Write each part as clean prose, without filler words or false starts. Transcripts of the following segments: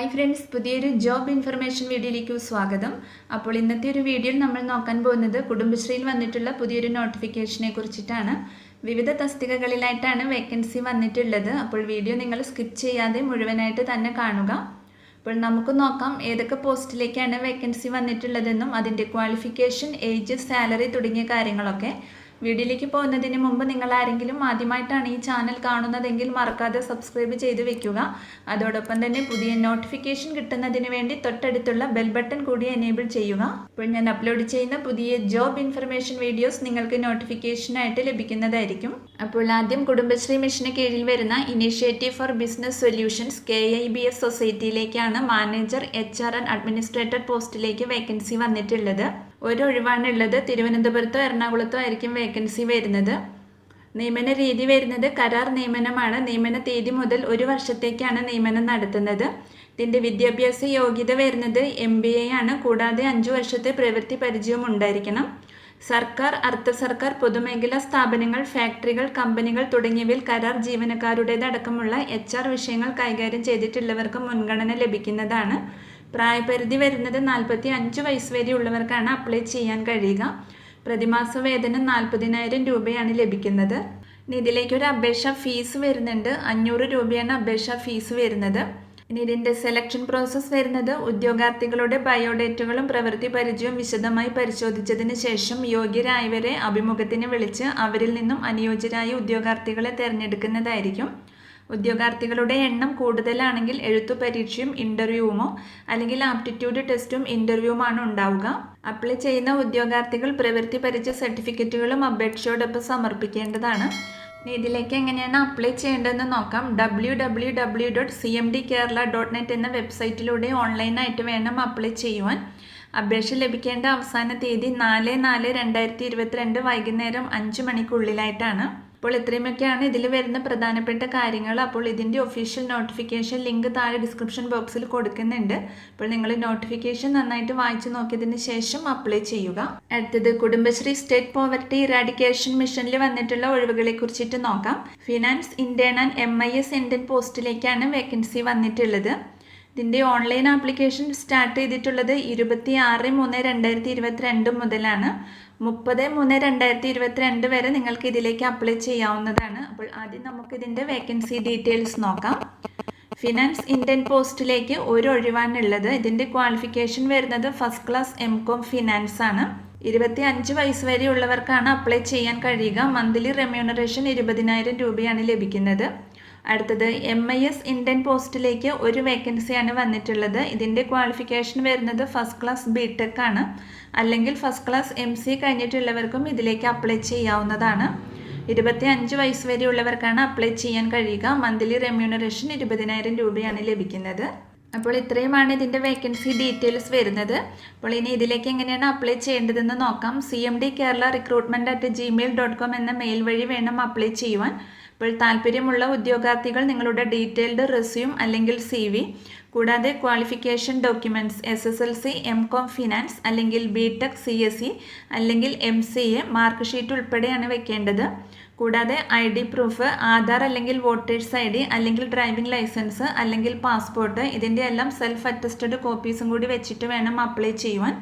Hi friends, പുതിയൊരു job information വീഡിയോയിലേക്ക് സ്വാഗതം. അപ്പോൾ ഇന്നത്തെ ഒരു വീഡിയോയിൽ നമ്മൾ നോക്കാൻ പോകുന്നത് കുടുംബശ്രീയിൽ വന്നിട്ടുള്ള പുതിയൊരു നോട്ടിഫിക്കേഷനെ കുറിച്ചിട്ടാണ്. വിവിധ തസ്തികകളിലായിട്ടാണ് വേക്കൻസി വന്നിട്ടുള്ളത്. അപ്പോൾ വീഡിയോ നിങ്ങൾ സ്കിപ്പ് ചെയ്യാതെ മുഴുവനായിട്ട് തന്നെ കാണുക. അപ്പോൾ നമുക്ക് നോക്കാം ഏതൊക്കെ പോസ്റ്റിലേക്കാണ് വേക്കൻസി വന്നിട്ടുള്ളതെന്നും അതിൻ്റെ ക്വാളിഫിക്കേഷൻ, ഏജ്, സാലറി തുടങ്ങിയ കാര്യങ്ങളൊക്കെ. വീഡിയോയിലേക്ക് പോകുന്നതിന് മുമ്പ് നിങ്ങൾ ആരെങ്കിലും ആദ്യമായിട്ടാണ് ഈ ചാനൽ കാണുന്നതെങ്കിൽ മറക്കാതെ സബ്സ്ക്രൈബ് ചെയ്ത് വെക്കുക. അതോടൊപ്പം തന്നെ പുതിയ നോട്ടിഫിക്കേഷൻ കിട്ടുന്നതിന് വേണ്ടി തൊട്ടടുത്തുള്ള ബെൽ ബട്ടൺ കൂടി എനേബിൾ ചെയ്യുക. അപ്പോൾ ഞാൻ അപ്ലോഡ് ചെയ്യുന്ന പുതിയ ജോബ് ഇൻഫർമേഷൻ വീഡിയോസ് നിങ്ങൾക്ക് നോട്ടിഫിക്കേഷനായിട്ട് ലഭിക്കുന്നതായിരിക്കും. അപ്പോൾ ആദ്യം കുടുംബശ്രീ മിഷന് കീഴിൽ വരുന്ന initiative for business solutions KIBS സൊസൈറ്റിയിലേക്കാണ് മാനേജർ, HR ആൻഡ് അഡ്മിനിസ്ട്രേറ്റർ പോസ്റ്റിലേക്ക് വേക്കൻസി വന്നിട്ടുള്ളത്. ഒരു ഒഴിവാണുള്ളത്. തിരുവനന്തപുരത്തോ എറണാകുളത്തോ ആയിരിക്കും വേക്കൻസി വരുന്നത്. നിയമന രീതി വരുന്നത് കരാർ നിയമനമാണ്. നിയമന തീയതി മുതൽ 1 വർഷത്തേക്കാണ് നിയമനം നടത്തുന്നത്. ഇതിൻ്റെ വിദ്യാഭ്യാസ യോഗ്യത വരുന്നത് MBA ആണ്. കൂടാതെ 5 വർഷത്തെ പ്രവൃത്തി പരിചയവും ഉണ്ടായിരിക്കണം. സർക്കാർ, അർദ്ധ സർക്കാർ, പൊതുമേഖലാ സ്ഥാപനങ്ങൾ, ഫാക്ടറികൾ, കമ്പനികൾ തുടങ്ങിയവയിൽ കരാർ ജീവനക്കാരുടേതടക്കമുള്ള HR വിഷയങ്ങൾ കൈകാര്യം ചെയ്തിട്ടുള്ളവർക്ക് മുൻഗണന ലഭിക്കുന്നതാണ്. പ്രായപരിധി വരുന്നത് 45 വയസ്സ് വരെ ഉള്ളവർക്കാണ് അപ്ലൈ ചെയ്യാൻ കഴിയുക. പ്രതിമാസ വേതനം 40,000 രൂപയാണ് ലഭിക്കുന്നത്. ഇനി ഇതിലേക്കൊരു അപേക്ഷ ഫീസ് വരുന്നുണ്ട്. 500 രൂപയാണ് അപേക്ഷ ഫീസ് വരുന്നത്. ഇനി ഇതിൻ്റെ സെലക്ഷൻ പ്രോസസ്സ് വരുന്നത് ഉദ്യോഗാർത്ഥികളുടെ ബയോഡേറ്റകളും പ്രവൃത്തി പരിചയവും വിശദമായി പരിശോധിച്ചതിന് ശേഷം യോഗ്യരായവരെ അഭിമുഖത്തിന് വിളിച്ച് അവരിൽ നിന്നും അനുയോജ്യരായ ഉദ്യോഗാർത്ഥികളെ തിരഞ്ഞെടുക്കുന്നതായിരിക്കും. ഉദ്യോഗാർത്ഥികളുടെ എണ്ണം കൂടുതലാണെങ്കിൽ എഴുത്തു പരീക്ഷയും ഇൻ്റർവ്യൂവുമോ അല്ലെങ്കിൽ ആപ്റ്റിറ്റ്യൂഡ് ടെസ്റ്റും ഇൻ്റർവ്യൂവുമാണ് ഉണ്ടാവുക. അപ്ലൈ ചെയ്യുന്ന ഉദ്യോഗാർത്ഥികൾ പ്രവൃത്തി പരിചയ സർട്ടിഫിക്കറ്റുകളും അപേക്ഷയോടൊപ്പം സമർപ്പിക്കേണ്ടതാണ്. ഇതിലേക്ക് എങ്ങനെയാണ് അപ്ലൈ ചെയ്യേണ്ടതെന്ന് നോക്കാം. www.cmdkerala.net എന്ന വെബ്സൈറ്റിലൂടെ ഓൺലൈനായിട്ട് വേണം അപ്ലൈ ചെയ്യുവാൻ. അപേക്ഷ ലഭിക്കേണ്ട അവസാന തീയതി 4/4/2022 വൈകുന്നേരം 5 മണിക്കുള്ളിലായിട്ടാണ്. അപ്പോൾ ഇത്രയുമൊക്കെയാണ് ഇതിൽ വരുന്ന പ്രധാനപ്പെട്ട കാര്യങ്ങൾ. അപ്പോൾ ഇതിൻ്റെ ഒഫീഷ്യൽ നോട്ടിഫിക്കേഷൻ ലിങ്ക് താഴെ ഡിസ്ക്രിപ്ഷൻ ബോക്സിൽ കൊടുക്കുന്നുണ്ട്. അപ്പോൾ നിങ്ങൾ നോട്ടിഫിക്കേഷൻ നന്നായിട്ട് വായിച്ചു നോക്കിയതിന് ശേഷം അപ്ലൈ ചെയ്യുക. അടുത്തത് കുടുംബശ്രീ സ്റ്റേറ്റ് പോവർട്ടി ഇറാഡിക്കേഷൻ മിഷനിൽ വന്നിട്ടുള്ള ഒഴിവുകളെ കുറിച്ചിട്ട് നോക്കാം. Finance intern and MIS Indian പോസ്റ്റിലേക്കാണ് വേക്കൻസി വന്നിട്ടുള്ളത്. ഇതിൻ്റെ ഓൺലൈൻ ആപ്ലിക്കേഷൻ സ്റ്റാർട്ട് ചെയ്തിട്ടുള്ളത് 26/3/2022 മുതലാണ്. 30/3/2022 വരെ നിങ്ങൾക്ക് ഇതിലേക്ക് അപ്ലൈ ചെയ്യാവുന്നതാണ്. അപ്പോൾ ആദ്യം നമുക്ക് ഇതിൻ്റെ വേക്കൻസി ഡീറ്റെയിൽസ് നോക്കാം. ഫിനാൻസ് ഇന്ത്യൻ പോസ്റ്റിലേക്ക് ഒരു ഒഴിവാണുള്ളത്. ഇതിൻ്റെ ക്വാളിഫിക്കേഷൻ വരുന്നത് ഫസ്റ്റ് ക്ലാസ് MCOM ഫിനാൻസ് ആണ്. 25 വയസ്സ് വരെ ഉള്ളവർക്കാണ് അപ്ലൈ ചെയ്യാൻ കഴിയുക. മന്ത്ലി റെമ്യൂണറേഷൻ 20,000 രൂപയാണ് ലഭിക്കുന്നത്. അടുത്തത് MIS ഇന്ത്യൻ പോസ്റ്റിലേക്ക് ഒരു വേക്കൻസിയാണ് വന്നിട്ടുള്ളത്. ഇതിൻ്റെ ക്വാളിഫിക്കേഷൻ വരുന്നത് ഫസ്റ്റ് ക്ലാസ് BTech ആണ്. അല്ലെങ്കിൽ ഫസ്റ്റ് ക്ലാസ് MC കഴിഞ്ഞിട്ടുള്ളവർക്കും ഇതിലേക്ക് അപ്ലൈ ചെയ്യാവുന്നതാണ്. 25 വയസ്സ് വരെ ഉള്ളവർക്കാണ് അപ്ലൈ ചെയ്യാൻ കഴിയുക. മന്ത്ലി റെമ്യൂണറേഷൻ 20,000 രൂപയാണ് ലഭിക്കുന്നത്. അപ്പോൾ ഇത്രയുമാണ് ഇതിൻ്റെ വേക്കൻസി ഡീറ്റെയിൽസ് വരുന്നത്. അപ്പോൾ ഇനി ഇതിലേക്ക് എങ്ങനെയാണ് അപ്ലൈ ചെയ്യേണ്ടതെന്ന് നോക്കാം. cmdkerala.recruitment@gmail.com എന്ന മെയിൽ വഴി വേണം അപ്ലൈ ചെയ്യുവാൻ. അപ്പോൾ താല്പര്യമുള്ള ഉദ്യോഗാർത്ഥികൾ നിങ്ങളുടെ ഡീറ്റെയിൽഡ് റെസ്യൂം അല്ലെങ്കിൽ CV, കൂടാതെ qualification documents SSLC, MCOM finance അല്ലെങ്കിൽ BTech, CSE അല്ലെങ്കിൽ MCA മാർക്ക് ഷീറ്റ് ഉൾപ്പെടെയാണ് വെക്കേണ്ടത്. കൂടാതെ ID പ്രൂഫ്, ആധാർ അല്ലെങ്കിൽ വോട്ടേഴ്സ് ID അല്ലെങ്കിൽ ഡ്രൈവിംഗ് ലൈസൻസ് അല്ലെങ്കിൽ പാസ്പോർട്ട്, ഇതിൻ്റെ എല്ലാം സെൽഫ് അറ്റസ്റ്റഡ് കോപ്പീസും കൂടി വെച്ചിട്ട് വേണം അപ്ലൈ ചെയ്യുവാൻ.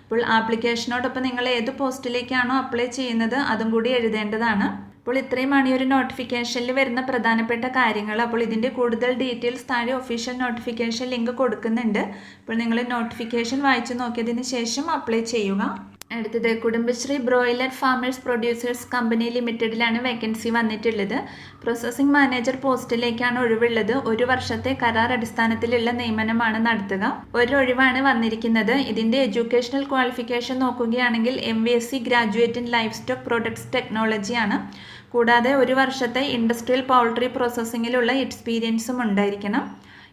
അപ്പോൾ ആപ്ലിക്കേഷനോടൊപ്പം നിങ്ങൾ ഏത് പോസ്റ്റിലേക്കാണോ അപ്ലൈ ചെയ്യുന്നത് അതും കൂടി എഴുതേണ്ടതാണ്. അപ്പോൾ ഇത്രയുമാണ് ഈ ഒരു നോട്ടിഫിക്കേഷനിൽ വരുന്ന പ്രധാനപ്പെട്ട കാര്യങ്ങൾ. അപ്പോൾ ഇതിൻ്റെ കൂടുതൽ ഡീറ്റെയിൽസ് താഴെ ഒഫീഷ്യൽ നോട്ടിഫിക്കേഷൻ ലിങ്ക് കൊടുക്കുന്നുണ്ട്. അപ്പോൾ നിങ്ങൾ നോട്ടിഫിക്കേഷൻ വായിച്ചു നോക്കിയതിന് ശേഷം അപ്ലൈ ചെയ്യുക. അടുത്തത് Kudumbashree broiler farmers producers company ലിമിറ്റഡിലാണ് വേക്കൻസി വന്നിട്ടുള്ളത്. പ്രോസസ്സിംഗ് മാനേജർ പോസ്റ്റിലേക്കാണ് ഒഴിവുള്ളത്. 1 വർഷത്തെ കരാർ അടിസ്ഥാനത്തിലുള്ള നിയമനമാണ് നടത്തുക. ഒരു ഒഴിവാണ് വന്നിരിക്കുന്നത്. ഇതിൻ്റെ എഡ്യൂക്കേഷണൽ ക്വാളിഫിക്കേഷൻ നോക്കുകയാണെങ്കിൽ MVSc graduate in life stock products technology ആണ്. കൂടാതെ 1 വർഷത്തെ ഇൻഡസ്ട്രിയൽ പൗൾട്രി പ്രോസസ്സിങ്ങിലുള്ള എക്സ്പീരിയൻസും ഉണ്ടായിരിക്കണം.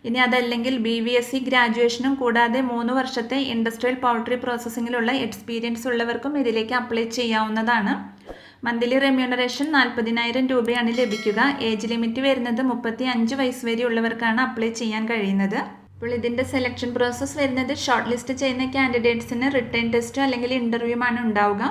ഇനി അതല്ലെങ്കിൽ BVSc ഗ്രാജുവേഷനും കൂടാതെ 3 വർഷത്തെ ഇൻഡസ്ട്രിയൽ പൗൾട്രി പ്രോസസ്സിങ്ങിലുള്ള എക്സ്പീരിയൻസ് ഉള്ളവർക്കും ഇതിലേക്ക് അപ്ലൈ ചെയ്യാവുന്നതാണ്. മന്ത്ലി റെമ്യൂണറേഷൻ 40,000 രൂപയാണ് ലഭിക്കുക. ഏജ് ലിമിറ്റ് വരുന്നത് 35 വയസ്സ് വരെ ഉള്ളവർക്കാണ് അപ്ലൈ ചെയ്യാൻ കഴിയുന്നത്. അപ്പോൾ ഇതിൻ്റെ സെലക്ഷൻ പ്രോസസ്സ് വരുന്നത് ഷോർട്ട് ലിസ്റ്റ് ചെയ്യുന്ന കാൻഡിഡേറ്റ്സിന് റിട്ടേൺ ടെസ്റ്റോ അല്ലെങ്കിൽ ഇൻ്റർവ്യൂമാണ് ഉണ്ടാവുക.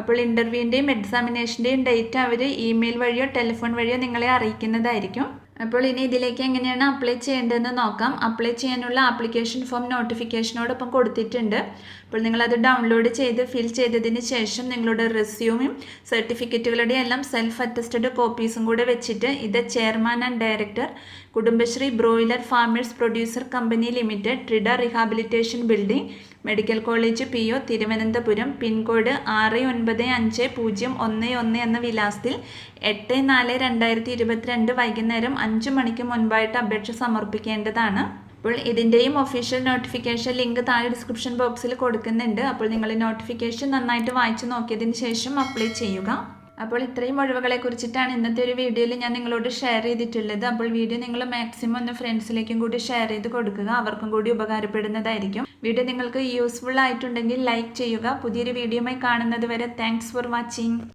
അപ്പോൾ ഇൻ്റർവ്യൂവിൻ്റെയും എക്സാമിനേഷൻ്റെയും ഡേറ്റ് അവർ ഇമെയിൽ വഴിയോ ടെലിഫോൺ വഴിയോ നിങ്ങളെ അറിയിക്കുന്നതായിരിക്കും. അപ്പോൾ ഇനി ഇതിലേക്ക് എങ്ങനെയാണ് അപ്ലൈ ചെയ്യേണ്ടതെന്ന് നോക്കാം. അപ്ലൈ ചെയ്യാനുള്ള ആപ്ലിക്കേഷൻ ഫോം നോട്ടിഫിക്കേഷനോടൊപ്പം കൊടുത്തിട്ടുണ്ട്. അപ്പോൾ നിങ്ങളത് ഡൗൺലോഡ് ചെയ്ത് ഫിൽ ചെയ്തതിന് ശേഷം നിങ്ങളുടെ റെസ്യൂമും സർട്ടിഫിക്കറ്റുകളുടെ എല്ലാം സെൽഫ് അറ്റസ്റ്റഡ് കോപ്പീസും കൂടെ വെച്ചിട്ട് ഇത് chairman and director Kudumbashree broiler farmers producer company limited, TRIDA rehabilitation building, medical college PO Thiruvananthapuram, pincode 695011 എന്ന വിലാസത്തിൽ 8/4/2022 വൈകുന്നേരം 5 മണിക്ക് മുൻപായിട്ട് അപേക്ഷ സമർപ്പിക്കേണ്ടതാണ്. അപ്പോൾ ഇതിൻ്റെയും ഒഫീഷ്യൽ നോട്ടിഫിക്കേഷൻ ലിങ്ക് താഴെ ഡിസ്ക്രിപ്ഷൻ ബോക്സിൽ കൊടുക്കുന്നുണ്ട്. അപ്പോൾ നിങ്ങൾ നോട്ടിഫിക്കേഷൻ നന്നായിട്ട് വായിച്ചു നോക്കിയതിന് ശേഷം അപ്ലൈ ചെയ്യുക. അപ്പോൾ ഇത്രയും ഒഴിവുകളെ കുറിച്ചിട്ടാണ് ഇന്നത്തെ ഒരു വീഡിയോയിൽ ഞാൻ നിങ്ങളോട് ഷെയർ ചെയ്തിട്ടുള്ളത്. അപ്പോൾ വീഡിയോ നിങ്ങൾ മാക്സിമം ഒന്ന് ഫ്രണ്ട്സിലേക്കും കൂടി ഷെയർ ചെയ്ത് കൊടുക്കുക, അവർക്കും കൂടി ഉപകാരപ്പെടുന്നതായിരിക്കും. വീഡിയോ നിങ്ങൾക്ക് യൂസ്ഫുൾ ആയിട്ടുണ്ടെങ്കിൽ ലൈക്ക് ചെയ്യുക. പുതിയൊരു വീഡിയോയുമായി കാണുന്നത് വരെ താങ്ക്സ് ഫോർ വാച്ചിങ്.